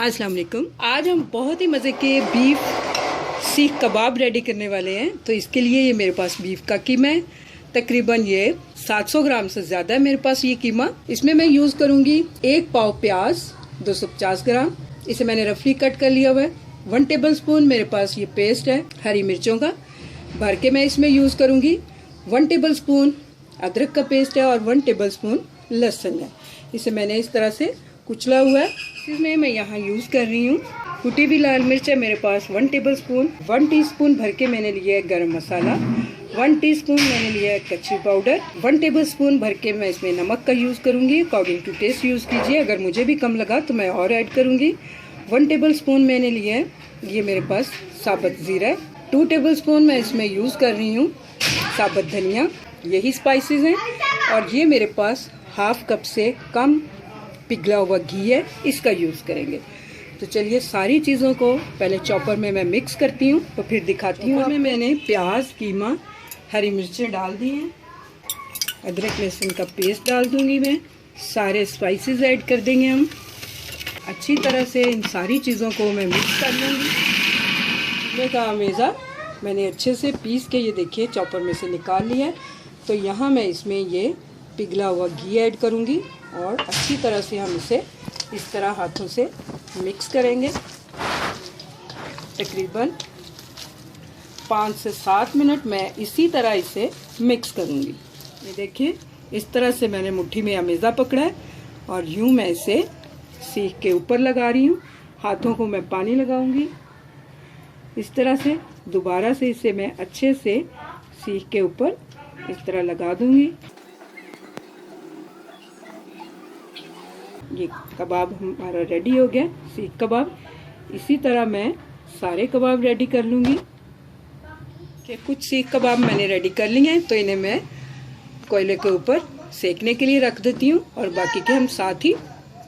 अस्सलाम वालेकुम। आज हम बहुत ही मज़े के बीफ सीख कबाब रेडी करने वाले हैं। तो इसके लिए ये मेरे पास बीफ का कीमा है, तकरीबन ये 700 ग्राम से ज़्यादा है मेरे पास ये कीमा। इसमें मैं यूज़ करूँगी 1 पाव प्याज 250 ग्राम, इसे मैंने रफली कट कर लिया हुआ है। 1 टेबलस्पून मेरे पास ये पेस्ट है हरी मिर्चों का, भर के मैं इसमें यूज़ करूँगी। 1 टेबलस्पून अदरक का पेस्ट है और 1 टेबलस्पून लहसुन है। इसे मैंने इस तरह से कुचला हुआ है। इसमें मैं यहाँ यूज़ कर रही हूँ कुटी हुई लाल मिर्च है मेरे पास 1 टेबलस्पून। 1 टीस्पून भर के मैंने लिया है गरम मसाला। 1 टीस्पून मैंने लिया है कच्ची पाउडर। 1 टेबलस्पून भर के मैं इसमें नमक का यूज़ करूँगी। अकॉर्डिंग टू टेस्ट यूज़ कीजिए, अगर मुझे भी कम लगा तो मैं और ऐड करूँगी। 1 टेबलस्पून मैंने लिया है ये मेरे पास साबुत ज़ीरा है। 2 टेबलस्पून मैं इसमें यूज़ कर रही हूँ साबुत धनिया। यही स्पाइसेस हैं। और ये मेरे पास हाफ कप से कम पिघला हुआ घी है, इसका यूज़ करेंगे। तो चलिए सारी चीज़ों को पहले चॉपर में मैं मिक्स करती हूँ तो फिर दिखाती हूँ। मैंने प्याज, कीमा, हरी मिर्चें डाल दी हैं, अदरक लहसुन का पेस्ट डाल दूँगी मैं, सारे स्पाइसेस ऐड कर देंगे हम। अच्छी तरह से इन सारी चीज़ों को मैं मिक्स कर लूँगी। ये का अमेज़ा मैंने अच्छे से पीस के ये देखिए चॉपर में से निकाल लिया है। तो यहाँ मैं इसमें ये पिघला हुआ घी ऐड करूँगी और अच्छी तरह से हम इसे इस तरह हाथों से मिक्स करेंगे। तकरीबन 5 से 7 मिनट मैं इसी तरह इसे मिक्स करूँगी। ये देखिए इस तरह से मैंने मुट्ठी में अमेज़ा पकड़ा है और यूँ मैं इसे सीख के ऊपर लगा रही हूँ। हाथों को मैं पानी लगाऊंगी इस तरह से। दोबारा से इसे मैं अच्छे से सीख के ऊपर इस तरह लगा दूंगी। ये कबाब हमारा रेडी हो गया, सीख कबाब। इसी तरह मैं सारे कबाब रेडी कर लूँगी। कि कुछ सीख कबाब मैंने रेडी कर लिए हैं तो इन्हें मैं कोयले के ऊपर सेकने के लिए रख देती हूँ और बाकी के हम साथ ही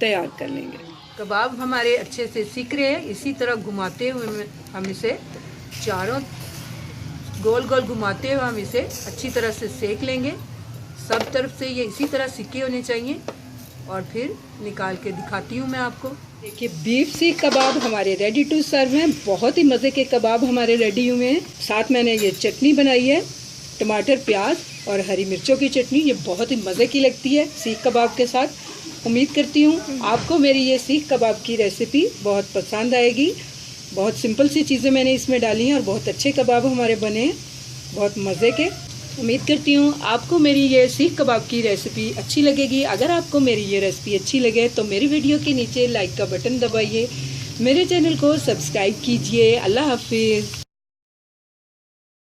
तैयार कर लेंगे। कबाब हमारे अच्छे से सीख रहे हैं। इसी तरह घुमाते हुए हम इसे चारों गोल गोल घुमाते हुए हम इसे अच्छी तरह से सेक लेंगे। सब तरफ से ये इसी तरह सिके होने चाहिए और फिर निकाल के दिखाती हूँ मैं आपको। देखिए बीफ सीख कबाब हमारे रेडी टू सर्व हैं। बहुत ही मज़े के कबाब हमारे रेडी हुए हैं। साथ मैंने ये चटनी बनाई है, टमाटर, प्याज और हरी मिर्चों की चटनी। ये बहुत ही मज़े की लगती है सीख कबाब के साथ। उम्मीद करती हूँ आपको मेरी ये सीख कबाब की रेसिपी बहुत पसंद आएगी। बहुत सिंपल सी चीज़ें मैंने इसमें डाली हैं और बहुत अच्छे कबाब हमारे बने हैं, बहुत मज़े के। उम्मीद करती हूँ आपको मेरी ये सीख कबाब की रेसिपी अच्छी लगेगी। अगर आपको मेरी ये रेसिपी अच्छी लगे तो मेरी वीडियो के नीचे लाइक का बटन दबाइए, मेरे चैनल को सब्सक्राइब कीजिए। अल्लाह हाफिज़।